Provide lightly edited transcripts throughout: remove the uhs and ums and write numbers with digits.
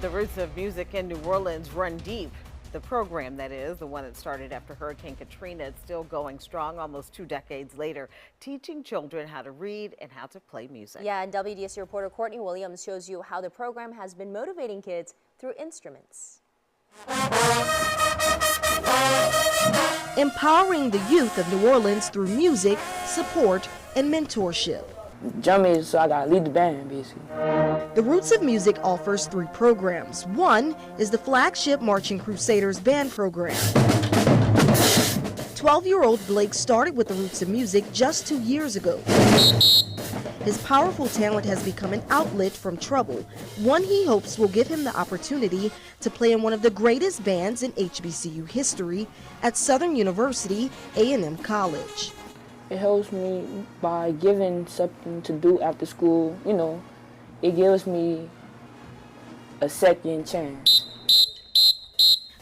The roots of music in New Orleans run deep. The program, that is, the one that started after Hurricane Katrina, is still going strong almost 2 decades later, teaching children how to read and how to play music. Yeah, and WDSC reporter Courtney Williams shows you how the program has been motivating kids through instruments. Empowering the youth of New Orleans through music, support, and mentorship. Drumming, so I gotta lead the band, basically. The Roots of Music offers 3 programs. One is the flagship Marching Crusaders band program. 12-year-old Blake started with the Roots of Music just 2 years ago. His powerful talent has become an outlet from trouble, one he hopes will give him the opportunity to play in one of the greatest bands in HBCU history at Southern University A&M College. It helps me by giving something to do after school. You know, it gives me a second chance.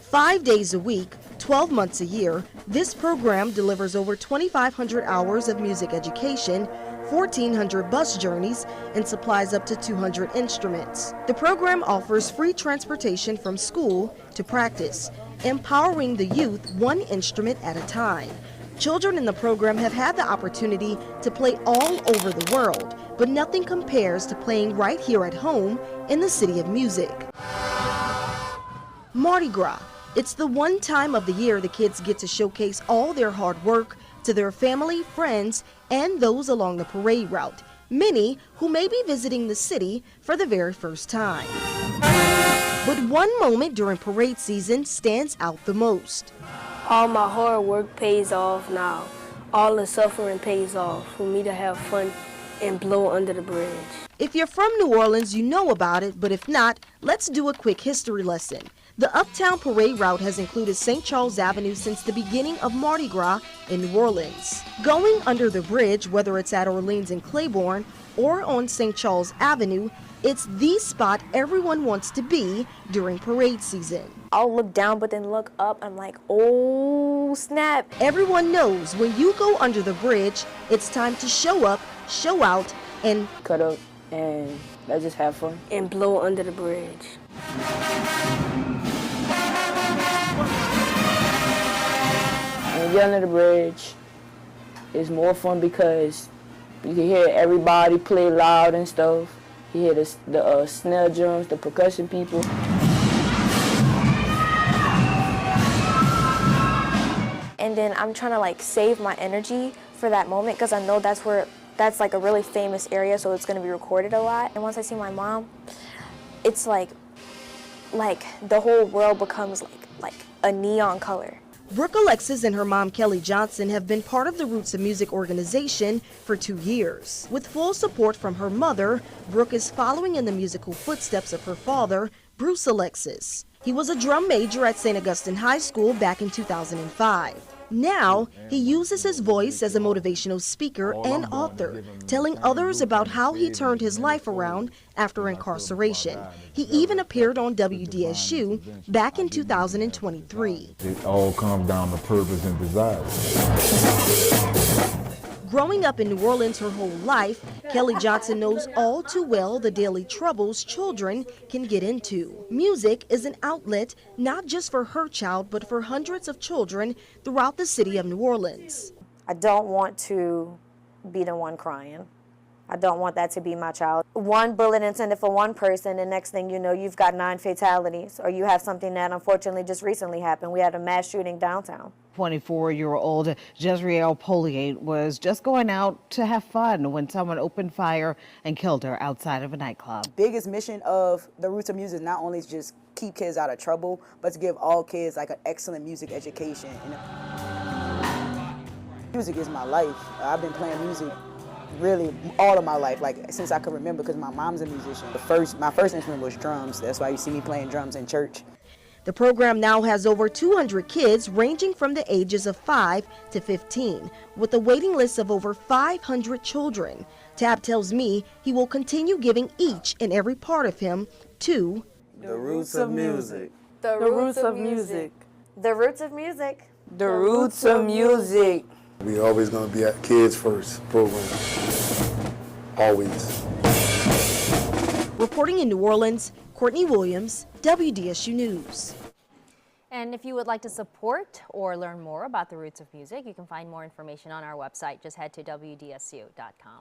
5 days a week, 12 months a year, this program delivers over 2,500 hours of music education, 1,400 bus journeys, and supplies up to 200 instruments. The program offers free transportation from school to practice, empowering the youth one instrument at a time. Children in the program have had the opportunity to play all over the world, but nothing compares to playing right here at home in the City of Music. Mardi Gras. It's the one time of the year the kids get to showcase all their hard work to their family, friends, and those along the parade route, many who may be visiting the city for the very first time. But one moment during parade season stands out the most. All my hard work pays off now. All the suffering pays off for me to have fun and blow under the bridge. If you're from New Orleans, you know about it, but if not, let's do a quick history lesson. The Uptown Parade route has included St. Charles Avenue since the beginning of Mardi Gras in New Orleans. Going under the bridge, whether it's at Orleans and Claiborne or on St. Charles Avenue, it's the spot everyone wants to be during parade season. I'll look down but then look up. I'm like, oh snap. Everyone knows when you go under the bridge, it's time to show up, show out, and Cut up and let's just have fun. And blow under the bridge. And get under the bridge is more fun because you can hear everybody play loud and stuff. You hear the snare drums, the percussion people. And then I'm trying to like save my energy for that moment because I know that's like a really famous area, so it's going to be recorded a lot. And once I see my mom, it's like the whole world becomes like a neon color. Brooke Alexis and her mom, Kelly Johnson, have been part of the Roots of Music organization for 2 years. With full support from her mother, Brooke is following in the musical footsteps of her father, Bruce Alexis. He was a drum major at St. Augustine High School back in 2005. Now, he uses his voice as a motivational speaker and author, telling others about how he turned his life around after incarceration. He even appeared on WDSU back in 2023. It all comes down to purpose and desire. Growing up in New Orleans her whole life, Kelly Johnson knows all too well the daily troubles children can get into. Music is an outlet not just for her child, but for hundreds of children throughout the city of New Orleans. I don't want to be the one crying. I don't want that to be my child. One bullet intended for one person, and next thing you know, you've got 9 fatalities, or you have something that unfortunately just recently happened. We had a mass shooting downtown. 24-year-old Jezreel Poliate was just going out to have fun when someone opened fire and killed her outside of a nightclub. Biggest mission of the Roots of Music not only is just keep kids out of trouble, but to give all kids like an excellent music education. Music is my life. I've been playing music really all of my life, like since I could remember, because my mom's a musician. My first instrument was drums. That's why you see me playing drums in church. The program now has over 200 kids ranging from the ages of 5 to 15, with a waiting list of over 500 children. Tab tells me he will continue giving each and every part of him to the Roots of Music. The Roots of Music. The Roots of Music. The Roots of Music. We always gonna be at Kids First program. Always. Reporting in New Orleans, Courtney Williams, WDSU News. And if you would like to support or learn more about the roots of music, you can find more information on our website. Just head to WDSU.com.